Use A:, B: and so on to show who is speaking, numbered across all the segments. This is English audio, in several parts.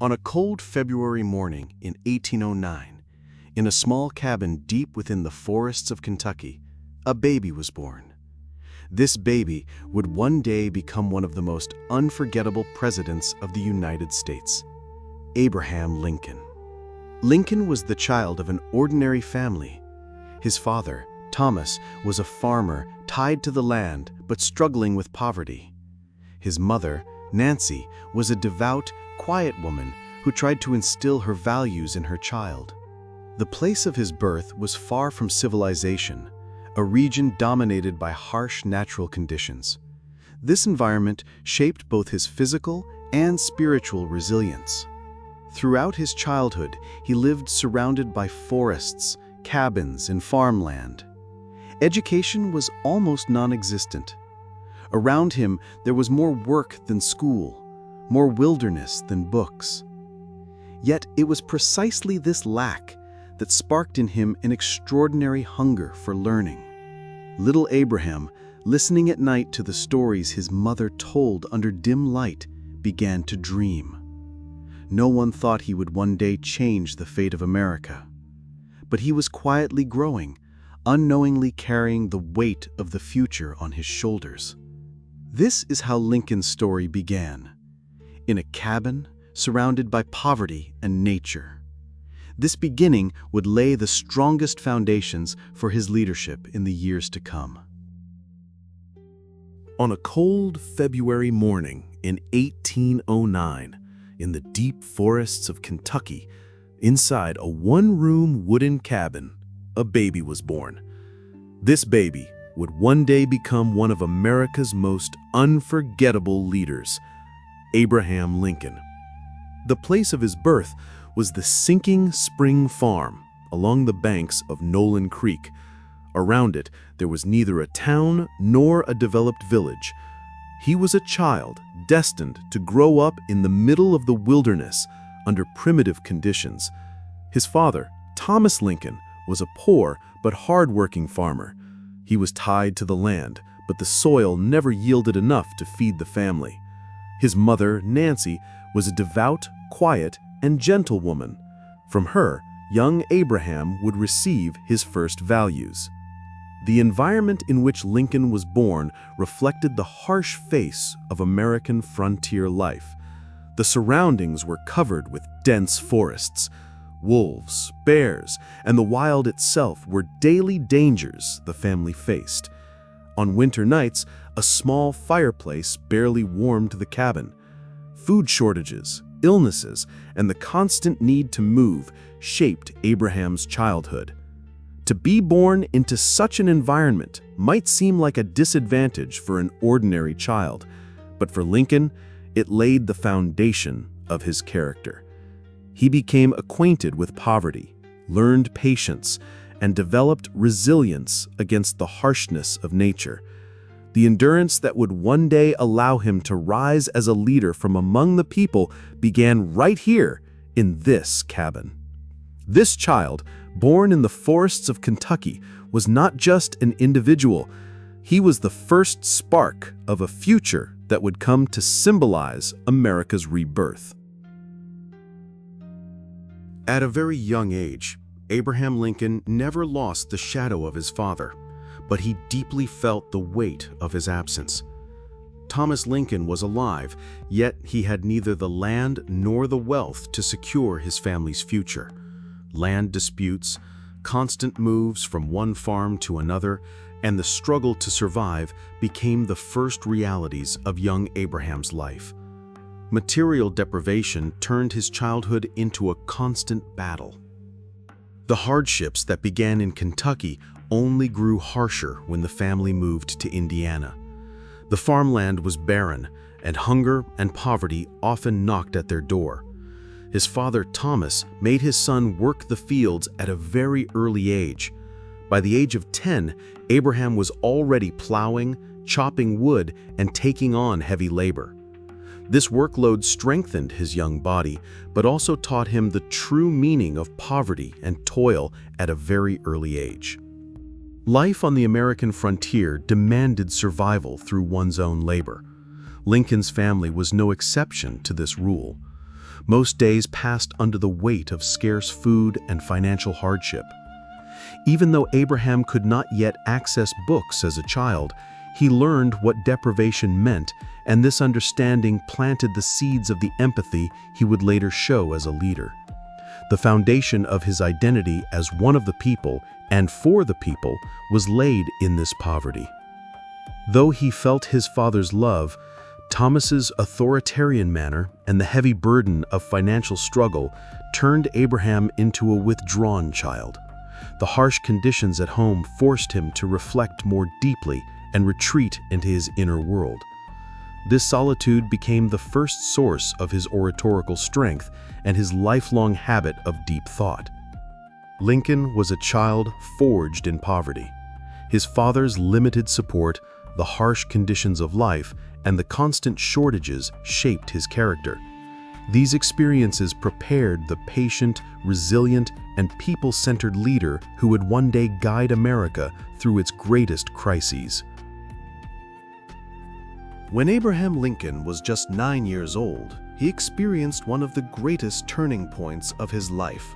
A: On a cold February morning in 1809, in a small cabin deep within the forests of Kentucky, a baby was born. This baby would one day become one of the most unforgettable presidents of the United States, Abraham Lincoln. Lincoln was the child of an ordinary family. His father, Thomas, was a farmer tied to the land but struggling with poverty. His mother, Nancy, was a devout, quiet woman who tried to instill her values in her child. The place of his birth was far from civilization, a region dominated by harsh natural conditions. This environment shaped both his physical and spiritual resilience. Throughout his childhood, he lived surrounded by forests, cabins, and farmland. Education was almost non-existent. Around him, there was more work than school, more wilderness than books. Yet it was precisely this lack that sparked in him an extraordinary hunger for learning. Little Abraham, listening at night to the stories his mother told under dim light, began to dream. No one thought he would one day change the fate of America. But he was quietly growing, unknowingly carrying the weight of the future on his shoulders. This is how Lincoln's story began, in a cabin surrounded by poverty and nature. This beginning would lay the strongest foundations for his leadership in the years to come.
B: On a cold February morning in 1809, in the deep forests of Kentucky, inside a one-room wooden cabin, a baby was born. This baby would one day become one of America's most unforgettable leaders, Abraham Lincoln. The place of his birth was the Sinking Spring Farm along the banks of Nolan Creek. Around it, there was neither a town nor a developed village. He was a child destined to grow up in the middle of the wilderness under primitive conditions. His father, Thomas Lincoln, was a poor but hardworking farmer. He was tied to the land, but the soil never yielded enough to feed the family. His mother, Nancy, was a devout, quiet, and gentle woman. From her, young Abraham would receive his first values. The environment in which Lincoln was born reflected the harsh face of American frontier life. The surroundings were covered with dense forests. Wolves, bears, and the wild itself were daily dangers the family faced. On winter nights, a small fireplace barely warmed the cabin. Food shortages, illnesses, and the constant need to move shaped Abraham's childhood. To be born into such an environment might seem like a disadvantage for an ordinary child, but for Lincoln, it laid the foundation of his character. He became acquainted with poverty, learned patience, and developed resilience against the harshness of nature. The endurance that would one day allow him to rise as a leader from among the people began right here in this cabin. This child, born in the forests of Kentucky, was not just an individual. He was the first spark of a future that would come to symbolize America's rebirth.
A: At a very young age, Abraham Lincoln never lost the shadow of his father, but he deeply felt the weight of his absence. Thomas Lincoln was alive, yet he had neither the land nor the wealth to secure his family's future. Land disputes, constant moves from one farm to another, and the struggle to survive became the first realities of young Abraham's life. Material deprivation turned his childhood into a constant battle. The hardships that began in Kentucky only grew harsher when the family moved to Indiana. The farmland was barren, and hunger and poverty often knocked at their door. His father, Thomas, made his son work the fields at a very early age. By the age of 10, Abraham was already plowing, chopping wood, and taking on heavy labor. This workload strengthened his young body, but also taught him the true meaning of poverty and toil at a very early age. Life on the American frontier demanded survival through one's own labor. Lincoln's family was no exception to this rule.
B: Most days passed under the weight of scarce food and financial hardship. Even though Abraham could not yet access books as a child, he learned what deprivation meant, and this understanding planted the seeds of the empathy he would later show as a leader. The foundation of his identity as one of the people and for the people was laid in this poverty. Though he felt his father's love, Thomas's authoritarian manner and the heavy burden of financial struggle turned Abraham into a withdrawn child. The harsh conditions at home forced him to reflect more deeply and retreat into his inner world. This solitude became the first source of his oratorical strength and his lifelong habit of deep thought. Lincoln was a child forged in poverty. His father's limited support, the harsh conditions of life, and the constant shortages shaped his character. These experiences prepared the patient, resilient, and people-centered leader who would one day guide America through its greatest crises.
A: When Abraham Lincoln was just 9 years old, he experienced one of the greatest turning points of his life.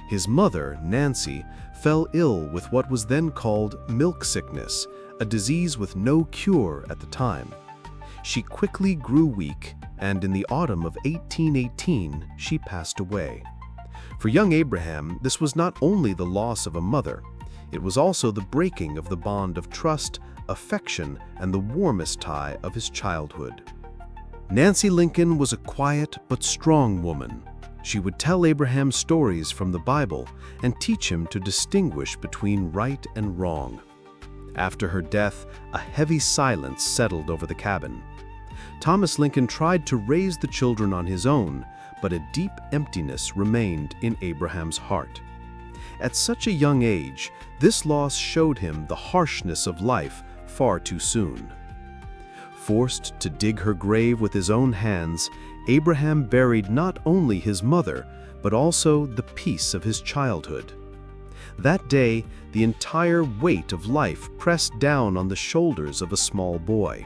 A: His mother, Nancy, fell ill with what was then called milk sickness, a disease with no cure at the time. She quickly grew weak, and in the autumn of 1818, she passed away. For young Abraham, this was not only the loss of a mother, it was also the breaking of the bond of trust, affection, and the warmest tie of his childhood. Nancy Lincoln was a quiet but strong woman. She would tell Abraham stories from the Bible and teach him to distinguish between right and wrong. After her death, a heavy silence settled over the cabin. Thomas Lincoln tried to raise the children on his own, but a deep emptiness remained in Abraham's heart. At such a young age, this loss showed him the harshness of life far too soon. Forced to dig her grave with his own hands, Abraham buried not only his mother, but also the peace of his childhood. That day, the entire weight of life pressed down on the shoulders of a small boy.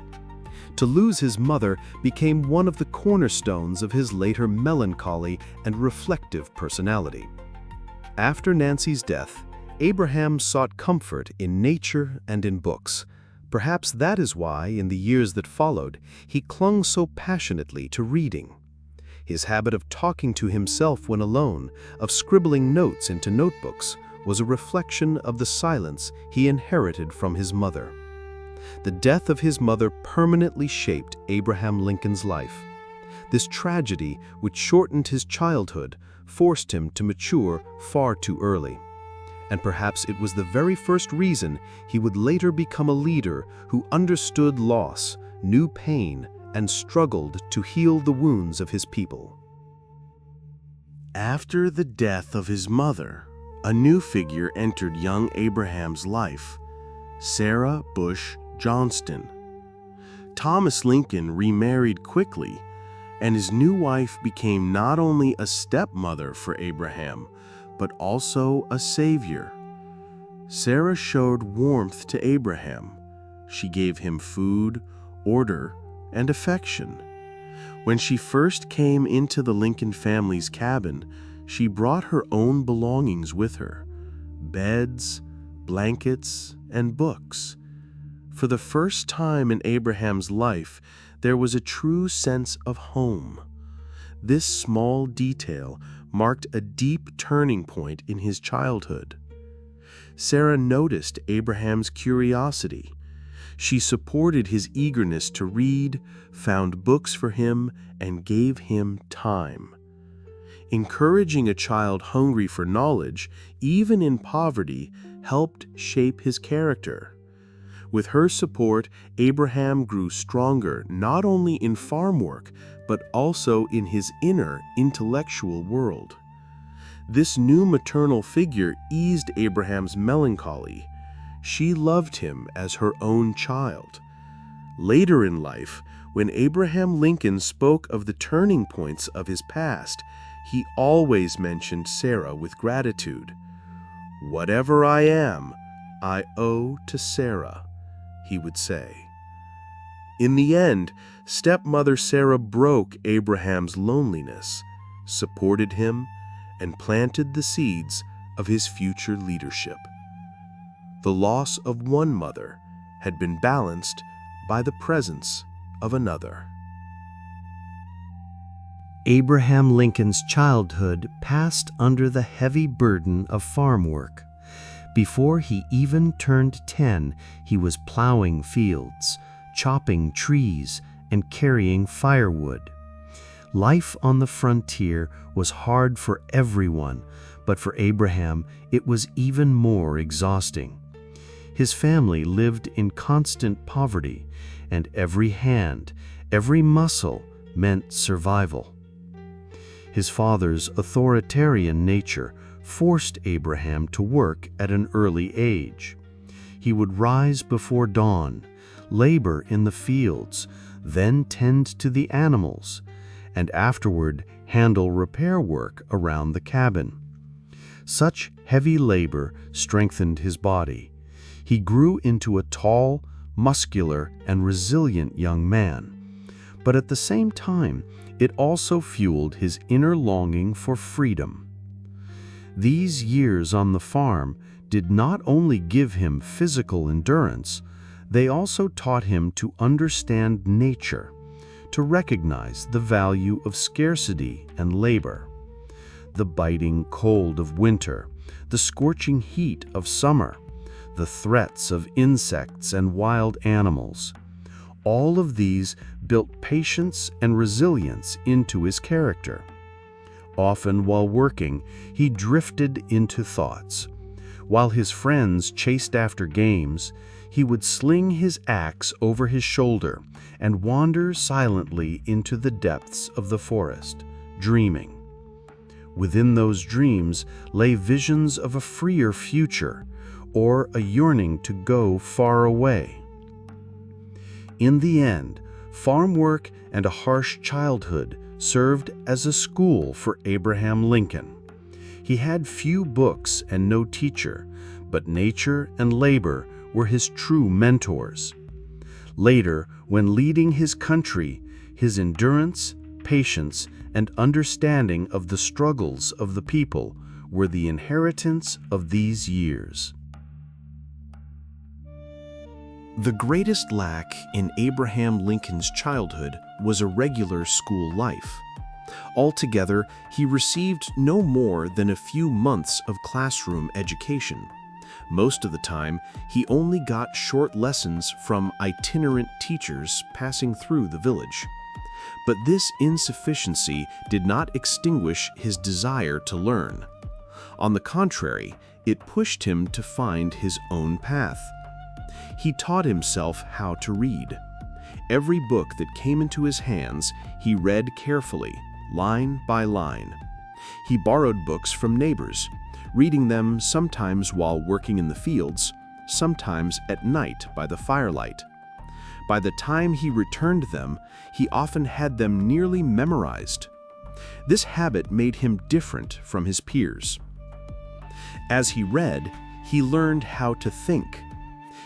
A: To lose his mother became one of the cornerstones of his later melancholy and reflective personality. After Nancy's death, Abraham sought comfort in nature and in books. Perhaps that is why, in the years that followed, he clung so passionately to reading. His habit of talking to himself when alone, of scribbling notes into notebooks, was a reflection of the silence he inherited from his mother. The death of his mother permanently shaped Abraham Lincoln's life. This tragedy, which shortened his childhood, forced him to mature far too early. And perhaps it was the very first reason he would later become a leader who understood loss, knew pain, and struggled to heal the wounds of his people.
B: After the death of his mother, a new figure entered young Abraham's life, Sarah Bush Johnston. Thomas Lincoln remarried quickly, and his new wife became not only a stepmother for Abraham, but also a savior. Sarah showed warmth to Abraham. She gave him food, order, and affection. When she first came into the Lincoln family's cabin, she brought her own belongings with her: beds, blankets, and books. For the first time in Abraham's life, there was a true sense of home. This small detail marked a deep turning point in his childhood. Sarah noticed Abraham's curiosity. She supported his eagerness to read, found books for him, and gave him time. Encouraging a child hungry for knowledge, even in poverty, helped shape his character. With her support, Abraham grew stronger not only in farm work, but also in his inner intellectual world. This new maternal figure eased Abraham's melancholy. She loved him as her own child. Later in life, when Abraham Lincoln spoke of the turning points of his past, he always mentioned Sarah with gratitude. "Whatever I am, I owe to Sarah," he would say. In the end, stepmother Sarah broke Abraham's loneliness. supported him, and planted the seeds of his future leadership. The loss of one mother had been balanced by the presence of another.
C: Abraham Lincoln's childhood passed under the heavy burden of farm work. Before he even turned 10, he was plowing fields, chopping trees, and carrying firewood. Life on the frontier was hard for everyone, but for Abraham, it was even more exhausting. His family lived in constant poverty, and every hand, every muscle meant survival. His father's authoritarian nature forced Abraham to work at an early age. He would rise before dawn, labor in the fields, then tend to the animals, and afterward handle repair work around the cabin. Such heavy labor strengthened his body. He grew into a tall, muscular, and resilient young man. But at the same time, it also fueled his inner longing for freedom. These years on the farm did not only give him physical endurance, they also taught him to understand nature, to recognize the value of scarcity and labor. The biting cold of winter, the scorching heat of summer, the threats of insects and wild animals. All of these built patience and resilience into his character. Often while working, he drifted into thoughts. While his friends chased after games, he would sling his axe over his shoulder and wander silently into the depths of the forest, dreaming. Within those dreams lay visions of a freer future, or a yearning to go far away. In the end, farm work and a harsh childhood served as a school for Abraham Lincoln. He had few books and no teacher, but nature and labor were his true mentors. Later, when leading his country, his endurance, patience, and understanding of the struggles of the people were the inheritance of these years.
A: The greatest lack in Abraham Lincoln's childhood was a regular school life. Altogether, he received no more than a few months of classroom education. Most of the time, he only got short lessons from itinerant teachers passing through the village. But this insufficiency did not extinguish his desire to learn. On the contrary, it pushed him to find his own path. He taught himself how to read. Every book that came into his hands, he read carefully, line by line. He borrowed books from neighbors, reading them sometimes while working in the fields, sometimes at night by the firelight. By the time he returned them, he often had them nearly memorized. This habit made him different from his peers. As he read, he learned how to think.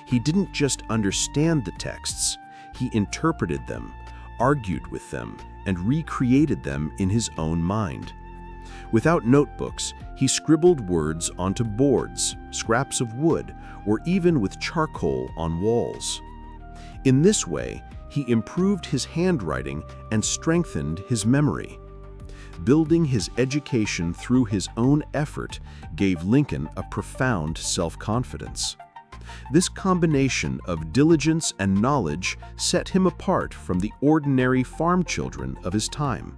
A: He didn't just understand the texts, he interpreted them, argued with them, and recreated them in his own mind. Without notebooks, he scribbled words onto boards, scraps of wood, or even with charcoal on walls. In this way, he improved his handwriting and strengthened his memory. Building his education through his own effort gave Lincoln a profound self-confidence. This combination of diligence and knowledge set him apart from the ordinary farm children of his time.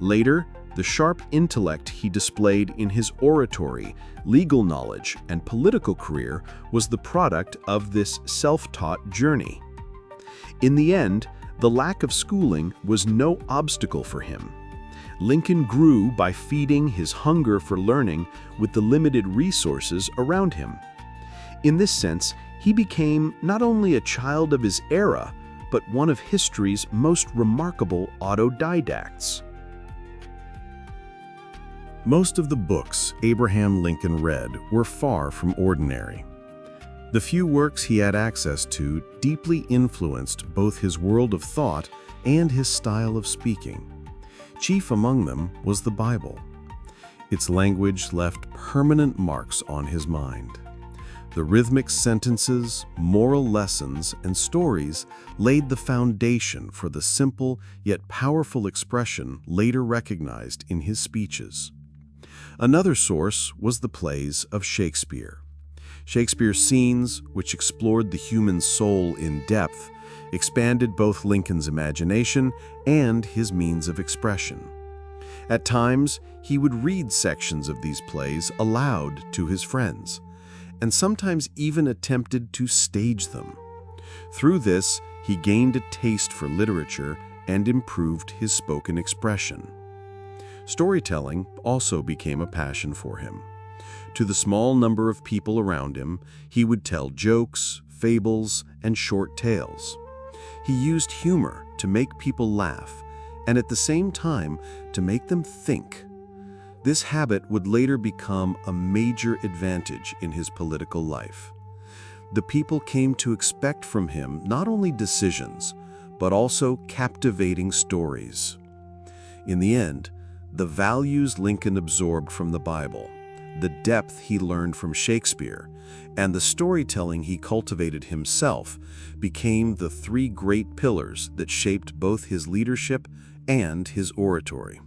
A: Later, the sharp intellect he displayed in his oratory, legal knowledge, and political career was the product of this self-taught journey. In the end, the lack of schooling was no obstacle for him. Lincoln grew by feeding his hunger for learning with the limited resources around him. In this sense, he became not only a child of his era, but one of history's most remarkable autodidacts. Most of the books Abraham Lincoln read were far from ordinary. The few works he had access to deeply influenced both his world of thought and his style of speaking. Chief among them was the Bible. Its language left permanent marks on his mind. The rhythmic sentences, moral lessons, and stories laid the foundation for the simple yet powerful expression later recognized in his speeches. Another source was the plays of Shakespeare. Shakespeare's scenes, which explored the human soul in depth, expanded both Lincoln's imagination and his means of expression. At times, he would read sections of these plays aloud to his friends, and sometimes even attempted to stage them. Through this, he gained a taste for literature and improved his spoken expression. Storytelling also became a passion for him. To the small number of people around him, he would tell jokes, fables, and short tales. He used humor to make people laugh, and at the same time to make them think. This habit would later become a major advantage in his political life. The people came to expect from him not only decisions, but also captivating stories. In the end, the values Lincoln absorbed from the Bible, the depth he learned from Shakespeare, and the storytelling he cultivated himself became the three great pillars that shaped both his leadership and his oratory.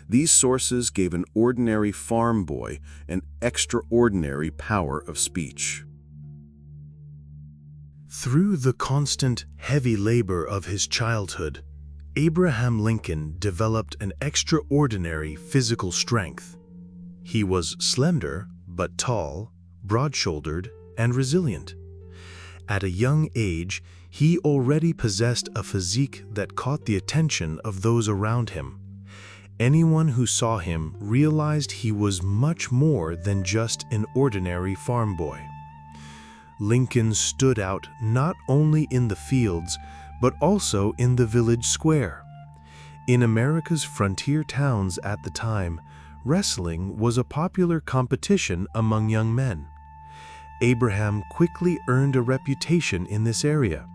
A: These sources gave an ordinary farm boy an extraordinary power of speech.
B: Through the constant, heavy labor of his childhood, Abraham Lincoln developed an extraordinary physical strength. He was slender, but tall, broad-shouldered, and resilient. At a young age, he already possessed a physique that caught the attention of those around him. Anyone who saw him realized he was much more than just an ordinary farm boy. Lincoln stood out not only in the fields, but also in the village square. In America's frontier towns at the time, wrestling was a popular competition among young men. Abraham quickly earned a reputation in this area.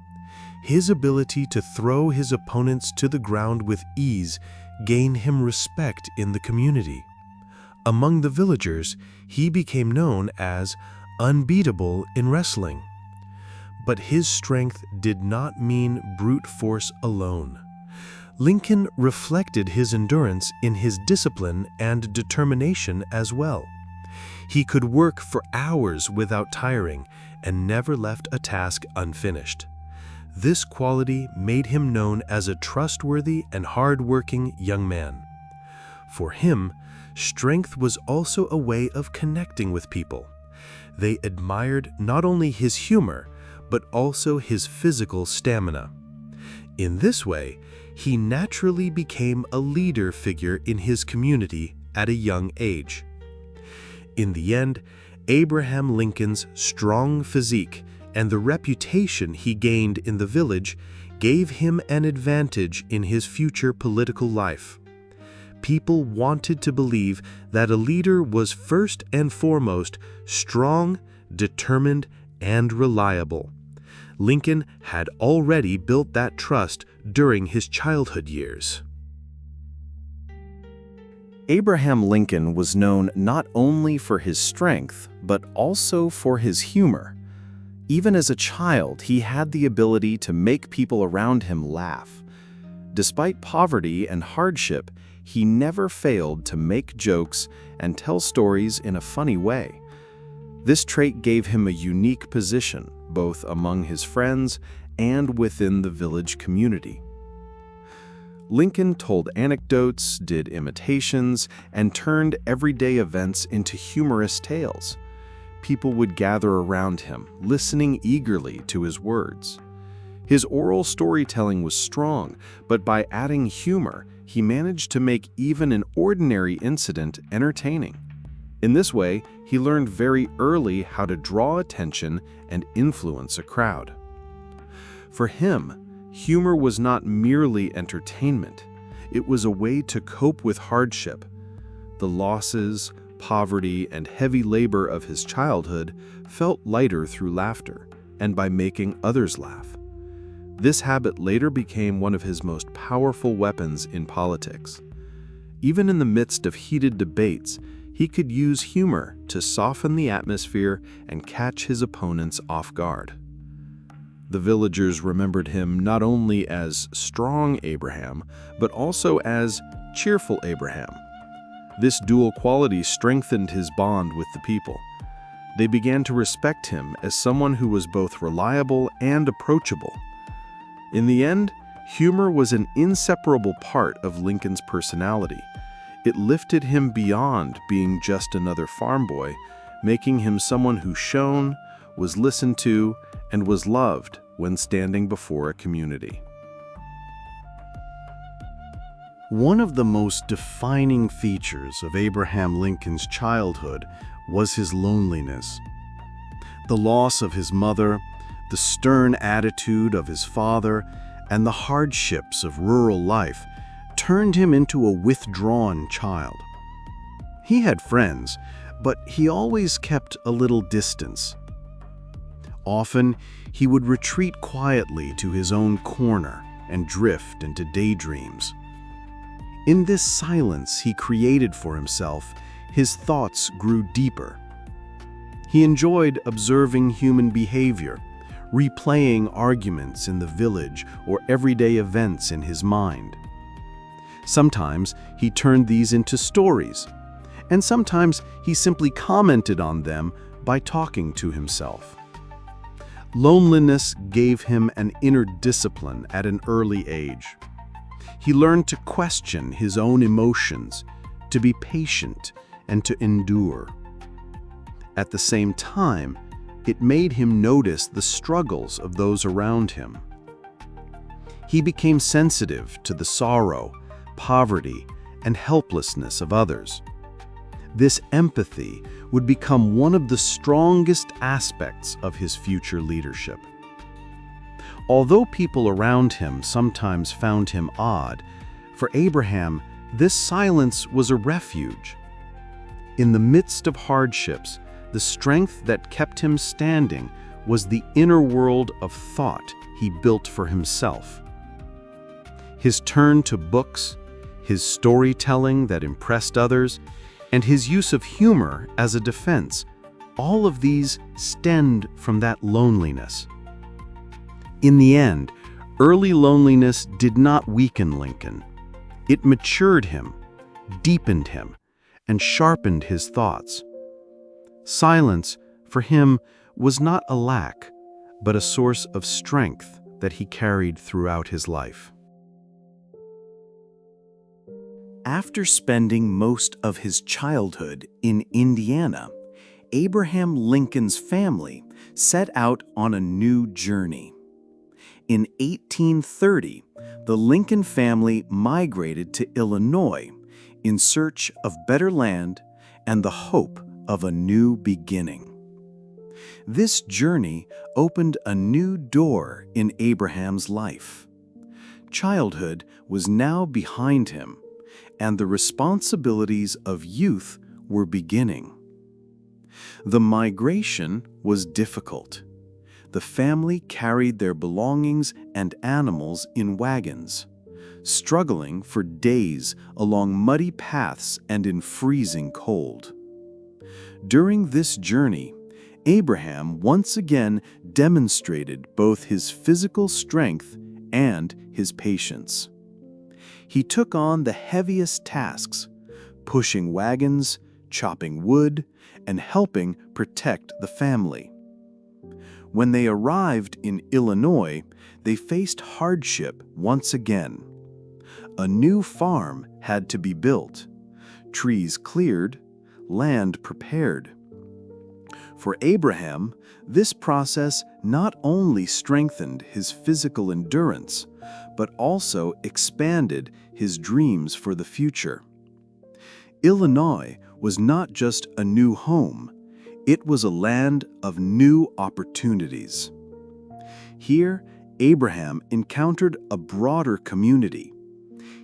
B: His ability to throw his opponents to the ground with ease gained him respect in the community. Among the villagers, he became known as unbeatable in wrestling. But his strength did not mean brute force alone. Lincoln reflected his endurance in his discipline and determination as well. He could work for hours without tiring and never left a task unfinished. This quality made him known as a trustworthy and hard-working young man. For him, strength was also a way of connecting with people. They admired not only his humor, but also his physical stamina. In this way, he naturally became a leader figure in his community at a young age. In the end, Abraham Lincoln's strong physique and the reputation he gained in the village gave him an advantage in his future political life. People wanted to believe that a leader was first and foremost strong, determined, and reliable. Lincoln had already built that trust during his childhood years.
A: Abraham Lincoln was known not only for his strength, but also for his humor. Even as a child, he had the ability to make people around him laugh. Despite poverty and hardship, he never failed to make jokes and tell stories in a funny way. This trait gave him a unique position, both among his friends and within the village community. Lincoln told anecdotes, did imitations, and turned everyday events into humorous tales. People would gather around him, listening eagerly to his words. His oral storytelling was strong, but by adding humor, he managed to make even an ordinary incident entertaining. In this way, he learned very early how to draw attention and influence a crowd. For him, humor was not merely entertainment. It was a way to cope with hardship. The losses, poverty, and heavy labor of his childhood felt lighter through laughter and by making others laugh. This habit later became one of his most powerful weapons in politics.
B: Even in the midst of heated debates, he could use humor to soften the atmosphere and catch his opponents off guard. The villagers remembered him not only as strong Abraham, but also as cheerful Abraham. This dual quality strengthened his bond with the people. They began to respect him as someone who was both reliable and approachable. In the end, humor was an inseparable part of Lincoln's personality. It lifted him beyond being just another farm boy, making him someone who shone, was listened to, and was loved when standing before a community.
A: One of the most defining features of Abraham Lincoln's childhood was his loneliness. The loss of his mother, the stern attitude of his father, and the hardships of rural life turned him into a withdrawn child. He had friends, but he always kept a little distance. Often, he would retreat quietly to his own corner and drift into daydreams. In this silence he created for himself, his thoughts grew deeper. He enjoyed observing human behavior, replaying arguments in the village or everyday events in his mind. Sometimes he turned these into stories, and sometimes he simply commented on them by talking to himself. Loneliness gave him an inner discipline at an early age. He learned to question his own emotions, to be patient, and to endure. At the same time, it made him notice the struggles of those around him. He became sensitive to the sorrow, poverty, and helplessness of others. This empathy would become one of the strongest aspects of his future leadership. Although people around him sometimes found him odd, for Abraham, this silence was a refuge. In the midst of hardships, the strength that kept him standing was the inner world of thought he built for himself. His turn to books, his storytelling that impressed others, and his use of humor as a defense, all of these stemmed from that loneliness. In the end, early loneliness did not weaken Lincoln. It matured him, deepened him, and sharpened his thoughts. Silence, for him, was not a lack, but a source of strength that he carried throughout his life.
C: After spending most of his childhood in Indiana, Abraham Lincoln's family set out on a new journey. In 1830, the Lincoln family migrated to Illinois in search of better land and the hope of a new beginning. This journey opened a new door in Abraham's life. Childhood was now behind him, and the responsibilities of youth were beginning. The migration was difficult. The family carried their belongings and animals in wagons, struggling for days along muddy paths and in freezing cold. During this journey, Abraham once again demonstrated both his physical strength and his patience. He took on the heaviest tasks, pushing wagons, chopping wood, and helping protect the family. When they arrived in Illinois, they faced hardship once again. A new farm had to be built, trees cleared, land prepared. For Abraham, this process not only strengthened his physical endurance, but also expanded his dreams for the future. Illinois was not just a new home, it was a land of new opportunities. Here, Abraham encountered a broader community.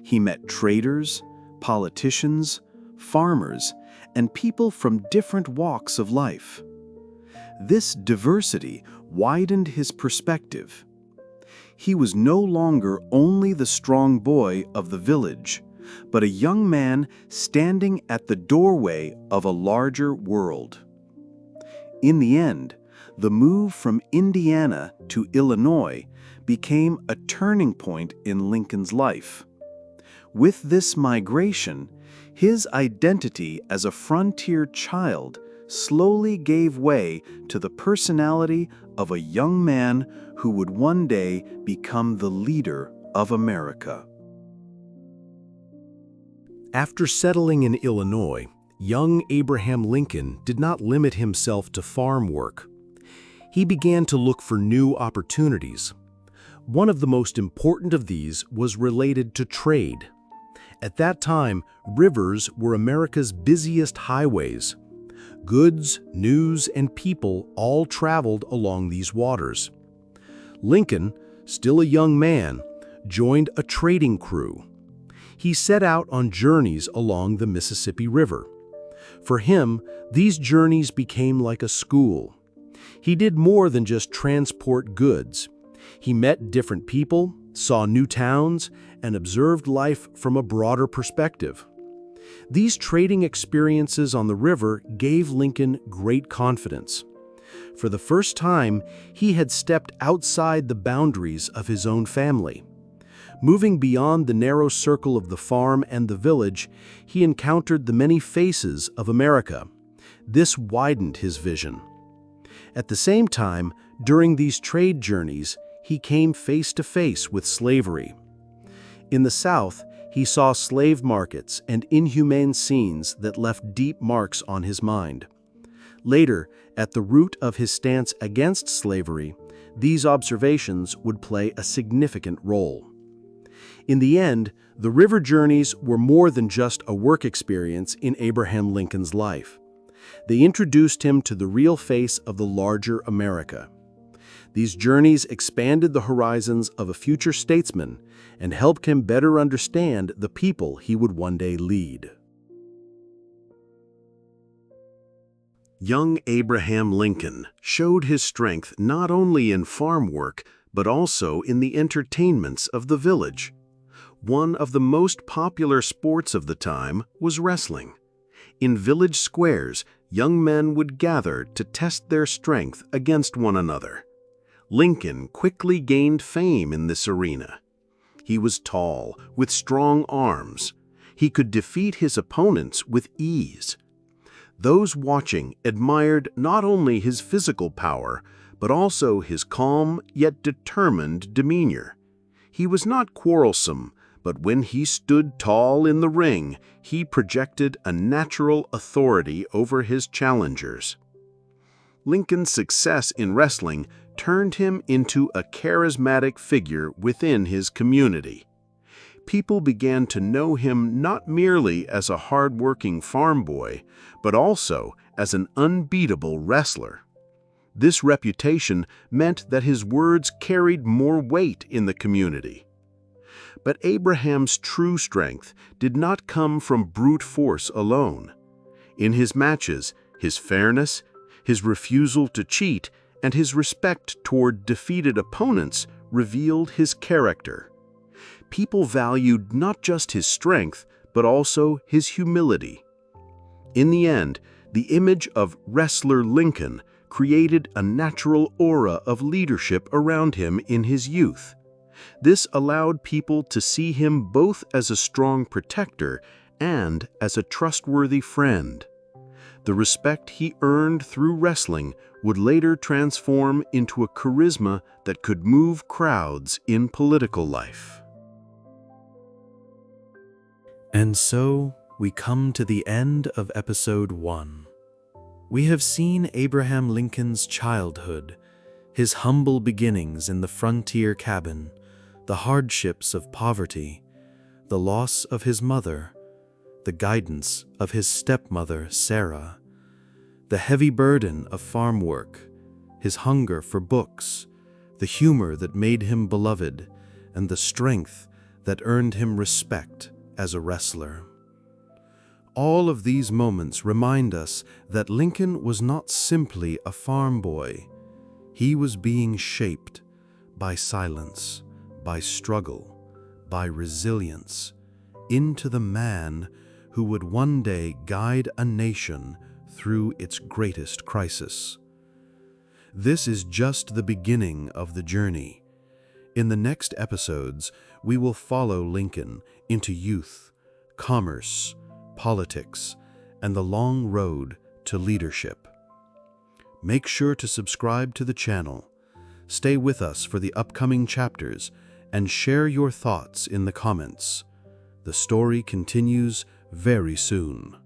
C: He met traders, politicians, farmers, and people from different walks of life. This diversity widened his perspective. He was no longer only the strong boy of the village,
A: but a young man standing at the doorway of a larger world. In the end, the move from Indiana to Illinois became a turning point in Lincoln's life. With this migration, his identity as a frontier child slowly gave way to the personality of a young man who would one day become the leader of America.
B: After settling in Illinois, young Abraham Lincoln did not limit himself to farm work. He began to look for new opportunities. One of the most important of these was related to trade. At that time, rivers were America's busiest highways. Goods, news, and people all traveled along these waters. Lincoln, still a young man, joined a trading crew. He set out on journeys along the Mississippi River. For him, these journeys became like a school. He did more than just transport goods. He met different people, saw new towns, and observed life from a broader perspective. These trading experiences on the river gave Lincoln great confidence. For the first time, he had stepped outside the boundaries of his own family. Moving beyond the narrow circle of the farm and the village, he encountered the many faces of America. This widened his vision. At the same time, during these trade journeys, he came face to face with slavery. In the South, he saw slave markets and inhumane scenes that left deep marks on his mind. Later, at the root of his stance against slavery, these observations would play a significant role. In the end, the river journeys were more than just a work experience in Abraham Lincoln's life. They introduced him to the real face of the larger America. These journeys expanded the horizons of a future statesman and helped him better understand the people he would one day lead. Young Abraham Lincoln showed his strength not only in farm work, but also in the entertainments of the village. One of the most popular sports of the time was wrestling. In village squares, young men would gather to test their strength against one another. Lincoln quickly gained fame in this arena. He was tall, with strong arms. He could defeat his opponents with ease. Those watching admired not only his physical power, but also his calm yet determined demeanor. He was not quarrelsome, but when he stood tall in the ring, he projected a natural authority over his challengers. Lincoln's success in wrestling turned him into a charismatic figure within his community. People began to know him not merely as a hard-working farm boy, but also as an unbeatable wrestler. This reputation meant that his words carried more weight in the community. But Abraham's true strength did not come from brute force alone. In his matches, his fairness, his refusal to cheat, and his respect toward defeated opponents revealed his character. People valued not just his strength, but also his humility. In the end, the image of Wrestler Lincoln created a natural aura of leadership around him in his youth. This allowed people to see him both as a strong protector and as a trustworthy friend. The respect he earned through wrestling would later transform into a charisma that could move crowds in political life.
C: And so, we come to the end of episode 1. We have seen Abraham Lincoln's childhood, his humble beginnings in the frontier cabin, the hardships of poverty, the loss of his mother, the guidance of his stepmother, Sarah, the heavy burden of farm work, his hunger for books, the humor that made him beloved, and the strength that earned him respect as a wrestler. All of these moments remind us that Lincoln was not simply a farm boy. He was being shaped by silence, by struggle, by resilience,
B: into the man who would one day guide a nation through its greatest crisis. This is just the beginning of the journey. In the next episodes, we will follow Lincoln into youth, commerce, politics, and the long road to leadership. Make sure to subscribe to the channel, stay with us for the upcoming chapters, and share your thoughts in the comments. The story continues very soon.